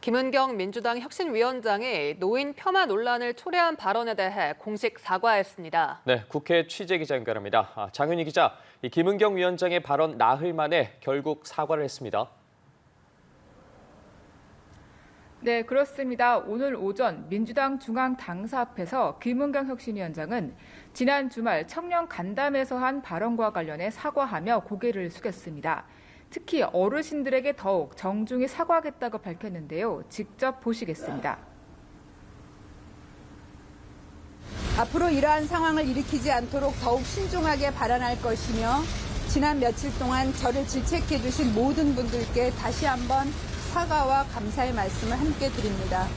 김은경 민주당 혁신위원장이 노인 폄하 논란을 초래한 발언에 대해 공식 사과했습니다. 네, 국회 취재기자 연결합니다. 장윤희 기자, 이 김은경 위원장의 발언 나흘 만에 결국 사과를 했습니다. 네, 그렇습니다. 오늘 오전 민주당 중앙당사 앞에서 김은경 혁신위원장은 지난 주말 청년 간담회에서 한 발언과 관련해 사과하며 고개를 숙였습니다. 특히 어르신들에게 더욱 정중히 사과하겠다고 밝혔는데요. 직접 보시겠습니다. 앞으로 이러한 상황을 일으키지 않도록 더욱 신중하게 발언할 것이며 지난 며칠 동안 저를 질책해 주신 모든 분들께 다시 한번 사과와 감사의 말씀을 함께 드립니다.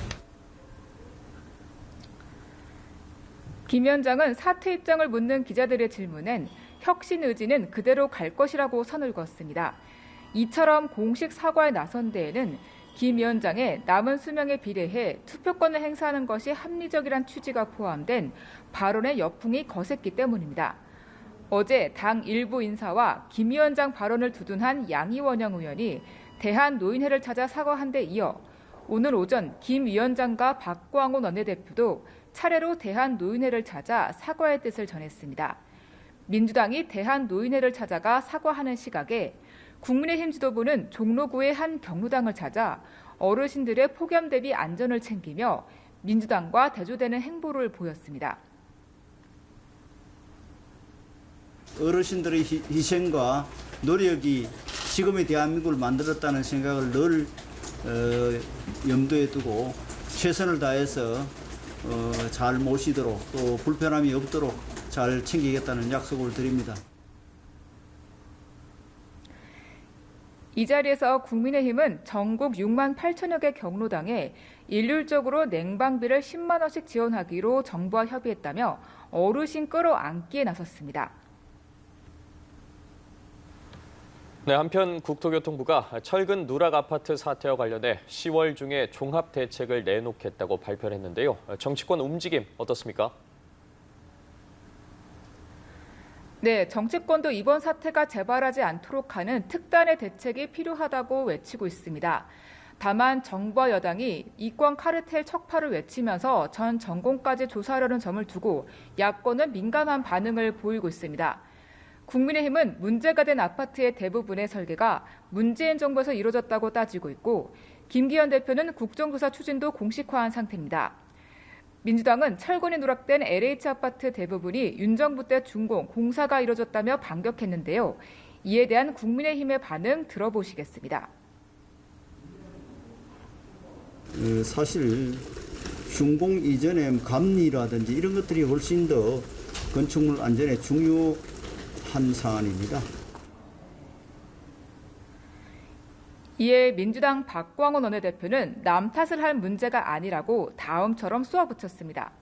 김 위원장은 사퇴 입장을 묻는 기자들의 질문엔 혁신 의지는 그대로 갈 것이라고 선을 그었습니다. 이처럼 공식 사과에 나선 데에는 김 위원장의 남은 수명에 비례해 투표권을 행사하는 것이 합리적이란 취지가 포함된 발언의 여풍이 거셌기 때문입니다. 어제 당 일부 인사와 김 위원장 발언을 두둔한 양이원영 의원이 대한노인회를 찾아 사과한 데 이어 오늘 오전 김 위원장과 박광온 원내대표도 차례로 대한노인회를 찾아 사과의 뜻을 전했습니다. 민주당이 대한노인회를 찾아가 사과하는 시각에 국민의힘 지도부는 종로구의 한 경로당을 찾아 어르신들의 폭염 대비 안전을 챙기며 민주당과 대조되는 행보를 보였습니다. 어르신들의 희생과 노력이 지금의 대한민국을 만들었다는 생각을 늘 염두에 두고 최선을 다해서 잘 모시도록 또 불편함이 없도록 잘 챙기겠다는 약속을 드립니다. 이 자리에서 국민의힘은 전국 6만 8천여 개 경로당에 일률적으로 냉방비를 10만 원씩 지원하기로 정부와 협의했다며 어르신 끌어안기에 나섰습니다. 네, 한편 국토교통부가 철근 누락 아파트 사태와 관련해 10월 중에 종합 대책을 내놓겠다고 발표를 했는데요. 정치권 움직임 어떻습니까? 네, 정치권도 이번 사태가 재발하지 않도록 하는 특단의 대책이 필요하다고 외치고 있습니다. 다만 정부와 여당이 이권 카르텔 척파를 외치면서 전 정권까지 조사하려는 점을 두고 야권은 민감한 반응을 보이고 있습니다. 국민의힘은 문제가 된 아파트의 대부분의 설계가 문재인 정부에서 이루어졌다고 따지고 있고 김기현 대표는 국정조사 추진도 공식화한 상태입니다. 민주당은 철근이 누락된 LH 아파트 대부분이 윤 정부 때 준공, 공사가 이뤄졌다며 반격했는데요. 이에 대한 국민의힘의 반응 들어보시겠습니다. 사실 준공 이전에 감리라든지 이런 것들이 훨씬 더 건축물 안전에 중요한 사안입니다. 이에 민주당 박광온 원내대표는 남 탓을 할 문제가 아니라고 다음처럼 쏘아붙였습니다.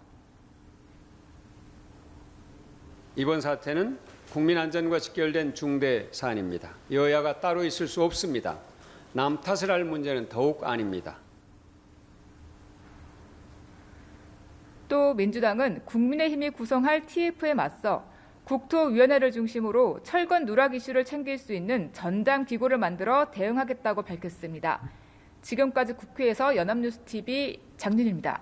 이번 사태는 국민 안전과 직결된 중대 사안입니다. 여야가 따로 있을 수 없습니다. 남 탓을 할 문제는 더욱 아닙니다. 또 민주당은 국민의힘이 구성할 TF에 맞서 국토위원회를 중심으로 철근 누락 이슈를 챙길 수 있는 전담 기구를 만들어 대응하겠다고 밝혔습니다. 지금까지 국회에서 연합뉴스TV 장윤희입니다.